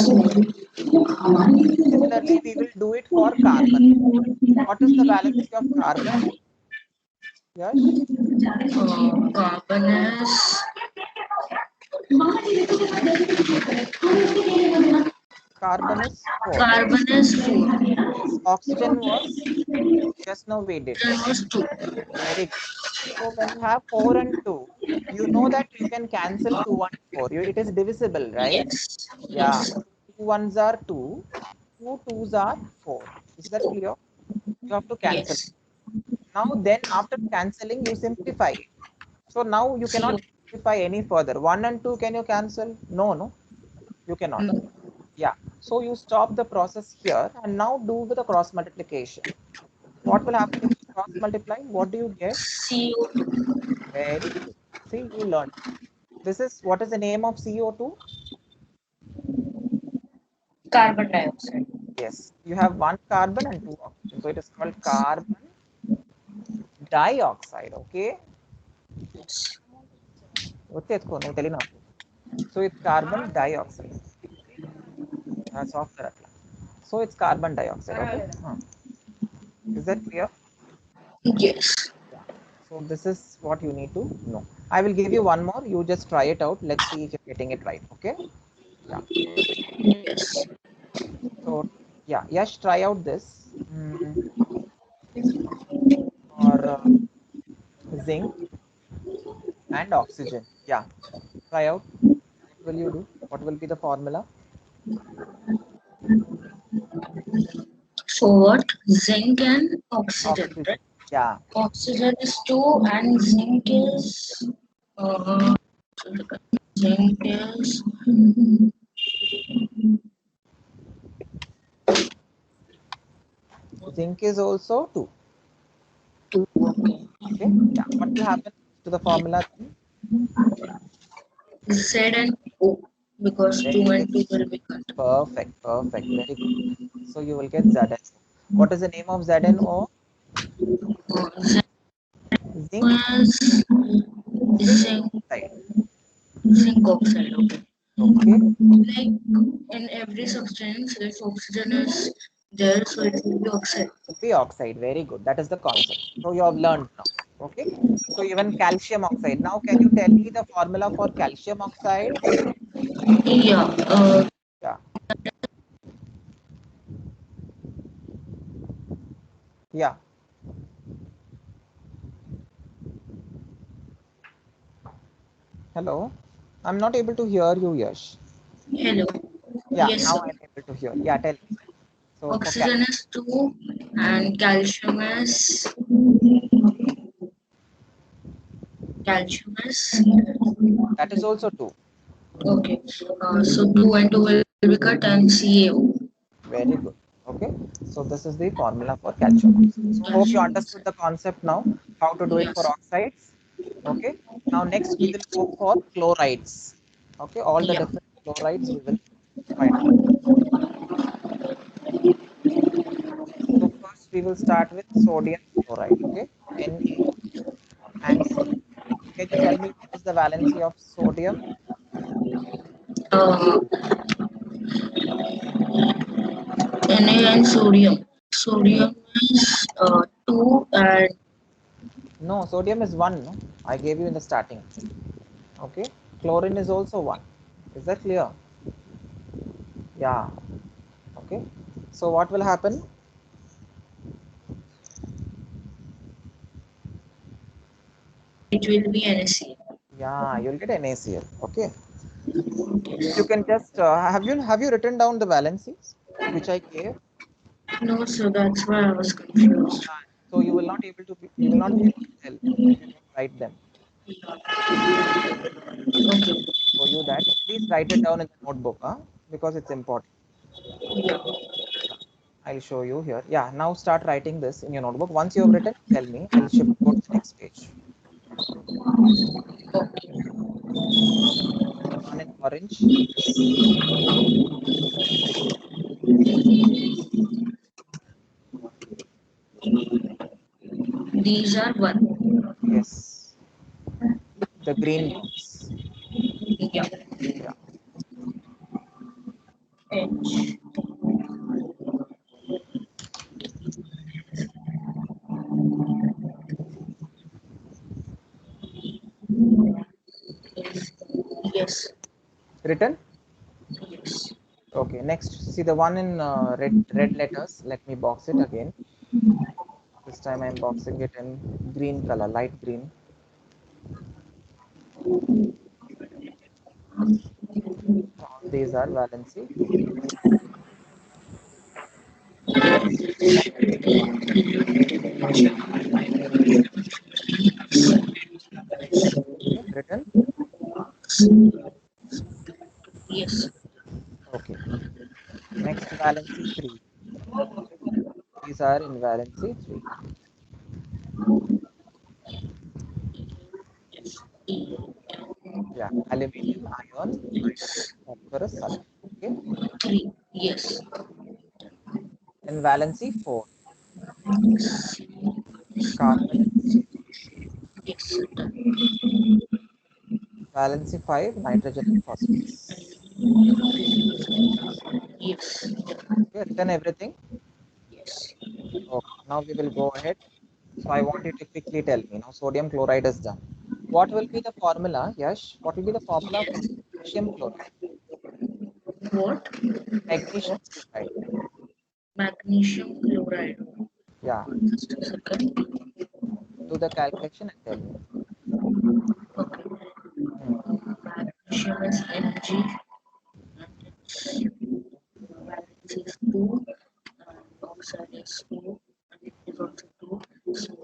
Similarly, we will do it for carbon. What is the valency of carbon? Yash? Carbon is Carbon is 4. carbon is 4. Yes. Oxygen was, just now we did. Then was 2. Very good. So when you have 4 and 2, you know that you can cancel 2 and 4. It is divisible, right? Yes. Yeah. Yes. 2 ones are 2, 2 twos are 4. Is that 4. clear? You have to cancel. Yes. Now then after cancelling, you simplify it. So now you cannot So, simplify any further. 1 and 2, can you cancel? No, no, you cannot. no. Yeah. So you stop the process here and now do with the cross multiplication. What will happen if you cross multiply? What do you get? CO2. Very good. See, you learned. This is, what is the name of CO2? Carbon dioxide. Yes, you have one carbon and two oxygen. So it is called carbon dioxide. Okay. Yes. So it's carbon dioxide. Software. So it's carbon dioxide. Okay. Is that clear? Yes. Yeah. So this is what you need to know. I will give you one more. You just try it out. Let's see if you're getting it right. Okay. Yeah. Yes. So yeah, Yash, try out this. For zinc and oxygen. Yeah. Try out. What will you do? What will be the formula? So what? Zinc and oxygen, Oxygen. right? Yeah. Oxygen is 2 and zinc is uh, zinc is Zinc is also 2. 2. Okay. Okay. Yeah. What will happen to the formula then? Z and O because 2 Very and 2 will be cut. perfect. Perfect. Very good. So you will get ZNO. What is the name of ZNO? Z Zinc. is Zinc zinc, oxide. zinc oxide. Okay. Okay. Like in every substance, if oxygen is there, so it will be oxide. Be oxide. Very good. That is the concept. So you have learned now. Okay. So even calcium oxide. Now can you tell me the formula for calcium oxide? Yeah. Yeah. Yeah. Hello. I'm not able to hear you, Yash. Hello. Yeah. Yes, Now sir. I'm able to hear. Yeah. Tell me. So for Oxygen is 2 and calcium is that is also 2. okay. So 2 and 2 will be cut and CaO. Very good. Okay. So this is the formula for calcium oxide. So hope you Calcium understood oxide. the concept now, how to do it for Yes. oxides. Okay. Now next we will Yes. go for chlorides. Okay. All the Yeah. different chlorides we will find out. So first we will start with sodium chloride. Okay. Na and C. Can you tell me what is the valency of sodium? Uh, Na and sodium. Na. Sodium is 2 and No, sodium is 1. No? I gave you in the starting. Okay. Chlorine is also 1. Is that clear? Yeah. Okay. So what will happen? it will be NaCl. Yeah, you'll get NaCl. Okay. You can just have you written down the valencies which I gave? No, so that's why I was confused. So you will not be able to tell if you don't write them. Okay. Show you that. Please write it down in the notebook, because it's important. Yeah. Yeah, I'll show you here. Yeah, now start writing this in your notebook. Once you have written, tell me. I'll go to the next page. Okay. One in orange. These are 1. Yes, the green box. Yeah. Yeah. H. Written? Yes. Okay, next, see the one in red letters. Let me box it again. This time I'm boxing it in green color, light green. All these are valency 2. Okay, written? Yes. Okay. Next, valency 3. These are in valency 3. E. Yeah, aluminium, iron, Yes. phosphorus, sulfur. Okay. 3. Yes. And valency 4. Yes. Carbon and zinc. Yes. Valency 5, nitrogen and phosphorus. Yes. Okay, written everything. Yes. Okay, now we will go ahead. So I want you to quickly tell me. Now sodium chloride is done. What will be the formula, Yash? What will be the formula for magnesium chloride? What? Magnesium chloride. Magnesium chloride. Yeah, Just a second. do the calculation and tell me. Okay. Hmm. Magnesium is Mg. Valence is 2. And oxide is 2. And it is also 2. So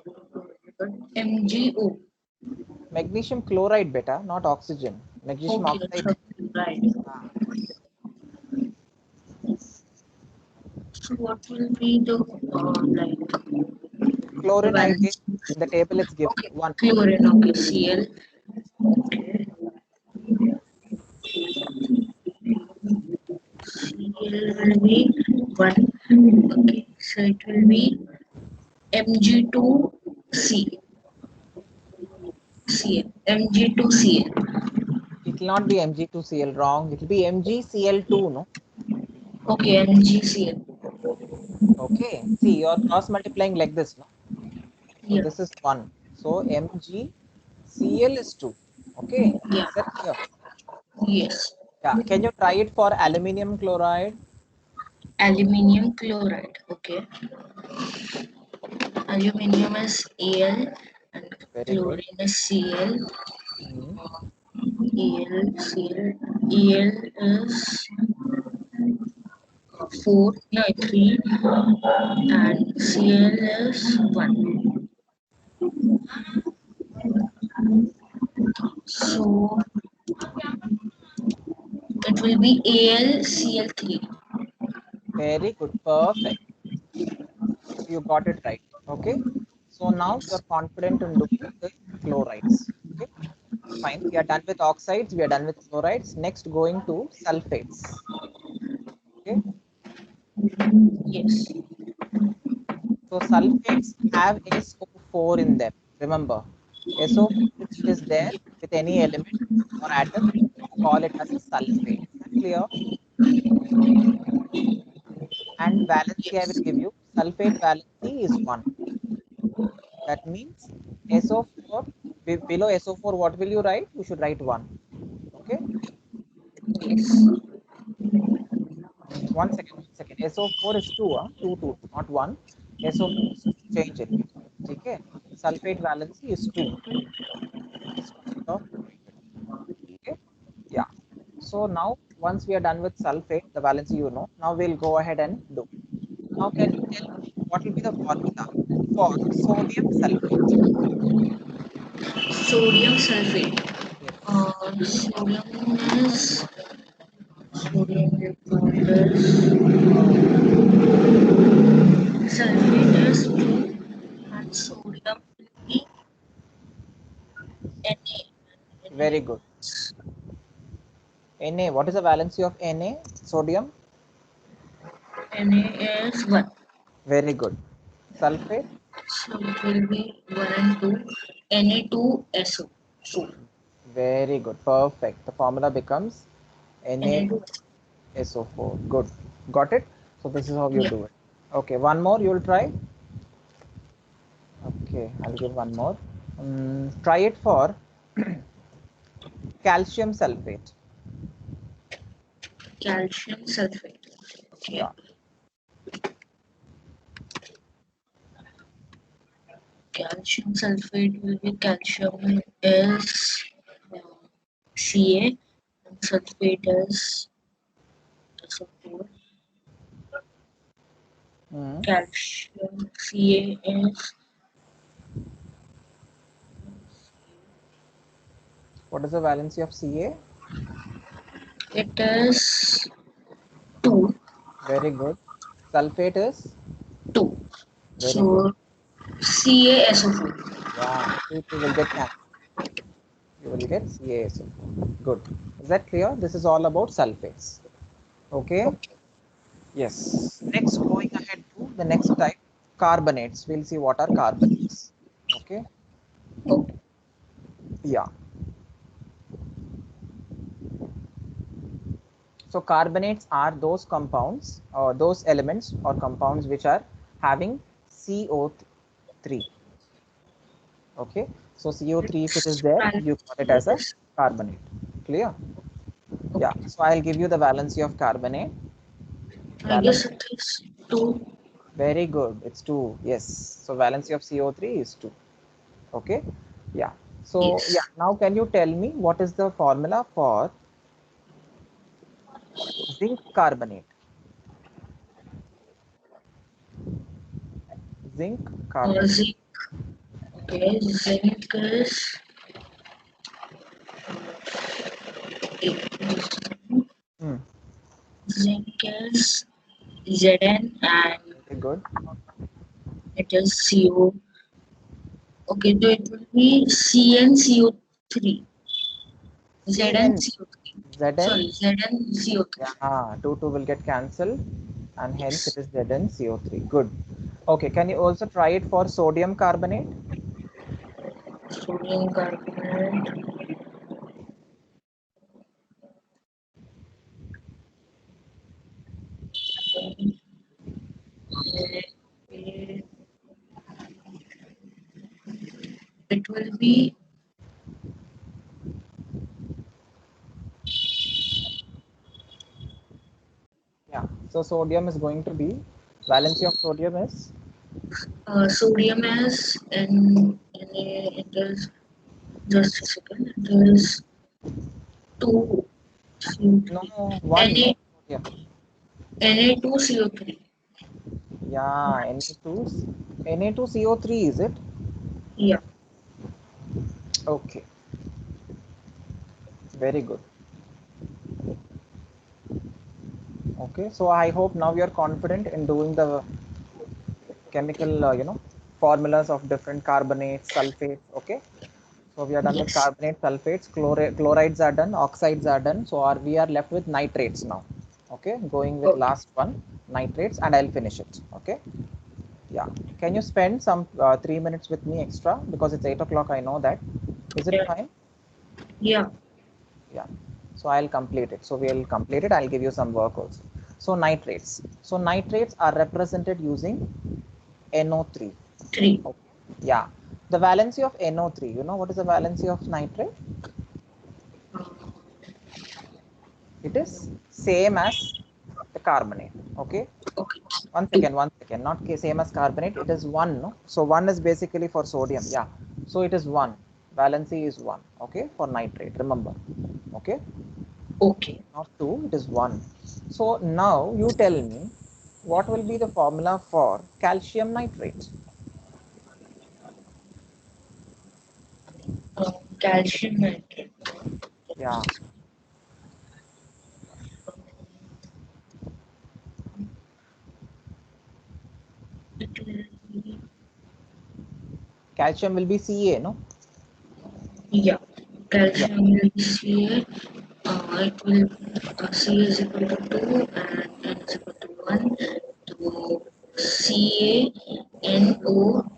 MgO. Magnesium chloride beta, not oxygen. Magnesium Okay, oxide. so right. Ah, So what will be the the chlorine I gave valence? in the table it's given. Okay, 1. chlorine. Okay, Cl. Okay, Cl will be 1. Okay, so it will be Mg2C. Cl. Mg2Cl. It will not be Mg2Cl, wrong. It will be MgCl2, no? Okay, MgCl. Okay. See, you are cross multiplying like this, no? So Yeah, this is 1. So MgCl is 2. Okay. yeah, Is that clear? yes. Yeah. Can you try it for aluminium chloride? Aluminium chloride. Okay, aluminium is Al and Very good. chlorine is Cl. Hmm. Cl. El is 4, no, 3, and Cl is 1. So it will be AlCl3. Very good. Perfect. You got it right. Okay. So now you're confident in doing the chlorides. Okay. Fine. We are done with oxides. We are done with chlorides. Next, going to sulfates. Okay. Yes. So sulfates have SO4 in them. Remember, SO4 if it is there with any element or atom, we call it as a sulfate. Is that clear? And valency I will Yes. give you. Sulfate valency is 1. That means SO4, below SO4, what will you write? You should write 1. Okay. Yes. 1 second, 1 second. SO4 is 2, 2, 2, not 1. SO4 is 2. Change it. Okay. Sulfate valency is 2. Stop. Okay. Yeah. So now, once we are done with sulfate, the valency you know, now we'll go ahead and do. Now, can you tell me what will be the formula for sodium sulfate? Sodium sulfate. Yes. Sodium is sodium is sulfate is 2 and sodium will be Na. Very good. Na, what is the valency of Na? Sodium? Na is 1. Very good. Sulfate? So it will be 1 and 2. Na2SO. So Very good. Perfect. The formula becomes Na2. Na2SO4. Good. Got it? So this is how you Yeah. do it. Okay, one more you'll try. Okay, I'll give one more. Try it for calcium sulfate. calcium sulfate. Okay. Yeah. Calcium sulfate will be calcium is Ca and sulfate is SO4. Hmm. Calcium Ca is What is the valency of Ca? it is 2. Very good. Sulfate is 2. very good. So CaSO4. Yeah, two will get cancelled. You will get CaSO4. Good. Is that clear? This is all about sulfates. Okay. Okay. Yes. Next, going ahead to the next type, carbonates. We'll see what are carbonates. Okay. Okay. Yeah. So carbonates are those compounds or those elements or compounds which are having CO3. Okay. So CO3, if it is there, you call it as a carbonate. Clear? Yeah. Okay. So I'll give you the valency of carbonate. I guess Valence. it is 2. Very good. It's 2. Yes. So valency of CO3 is 2. Okay. Yeah. So Yes. yeah. Now can you tell me what is the formula for zinc carbonate? Zinc carbonate. Zinc. Okay. Zinc is Hmm. zinc is Zn and Very good. it is CO. Okay, so it will be CnCO3. Cn. ZnCO3. Zn. Sorry, ZnCO3. Yeah. 2 will get cancelled and hence it Yes. is ZnCO3. Good. Okay. Can you also try it for sodium carbonate? Sodium carbonate. It will be Yeah. So sodium is going to be valency of sodium is sodium as in it is just a second. It is 2 no CO3. 1 no sodium. Na2CO3. Yeah. Na2CO3 is it? Yeah. Okay. Very good. Okay. So I hope now you're confident in doing the chemical, formulas of different carbonates, sulfates. Okay. So we are done with Yes. carbonate, sulfates, chlorides are done, oxides are done. So we are left with nitrates now. Okay. Going with Okay. last one, nitrates, and I'll finish it. Okay. Yeah. Can you spend some 3 minutes with me extra because it's 8 o'clock? I know that. Is it Yeah. fine? Yeah. Yeah. So I'll complete it. So we'll complete it. I'll give you some work also. So nitrates. So nitrates are represented using NO3. 3. Okay. Yeah. The valency of NO3. You know what is the valency of nitrate? It is same as the carbonate. Okay. Okay. One 2. second, one second. Not same as carbonate. It is 1. No? So 1 is basically for sodium. Yeah. So it is 1. Valency is 1. Okay. For nitrate. Remember. Okay. Okay. Not 2. It is 1. So now you tell me what will be the formula for calcium nitrate? Calcium nitrate. Yeah. It will be, Calcium will be Ca. No. yeah. Yeah. Calcium will be Ca. It will C is equal to 2 and N is equal to 1. So CaNO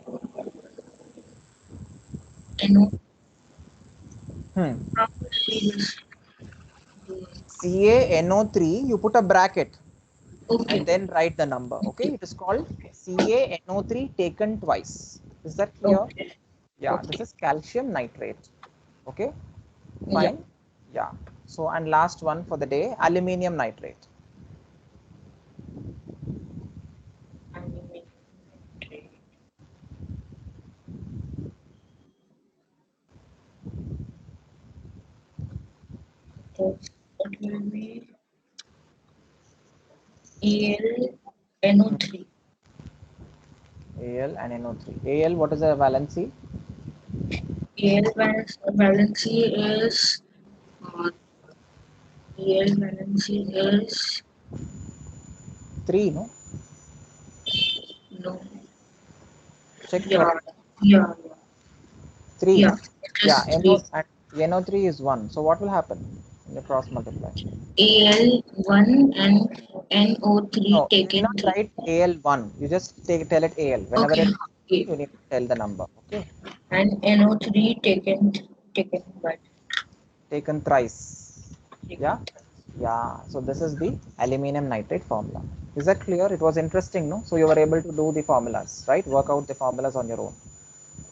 NO. Hmm. How will we just do it? CaNO3. You put a bracket Okay. and then write the number. Okay, it is called CaNO3 taken twice. Is that clear? Okay. Yeah, this Okay. is calcium nitrate. Okay, Yeah. fine. Yeah. So, and last one for the day, aluminium nitrate. Aluminum nitrate. That will be AlNO3. Al and NO3. Al, what is the valency? Valency is uh, Al valency is 3, no? no. Check Yeah, your yeah, 3. yeah. It Yeah, is 3. and NO3 is 1. So what will happen when you cross multiply? Al1 and NO3 No, you need taken not 3. write Al1. You just tell it Al. Whenever Okay, it okay. you need to tell the number. Okay. And NO3 taken what? Taken thrice. Yeah. Taken. Yeah. So this is the aluminum nitrate formula. Is that clear? It was interesting, no? So you were able to do the formulas, right? Work out the formulas on your own.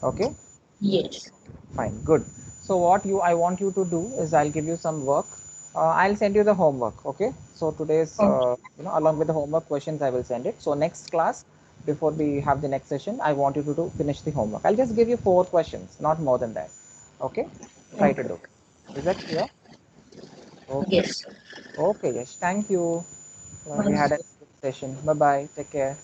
Okay. Yes. Fine. Good. So what I want you to do is I'll give you some work. I'll send you the homework. Okay. So today's Okay. along with the homework questions I will send it. So next class, before we have the next session, I want you to finish the homework. I'll just give you 4 questions, not more than that. Okay. Try to Okay. do. Is that clear? Okay. Yes. Okay. Yes. Thank you. We Bye. had a good session. Bye bye. Take care.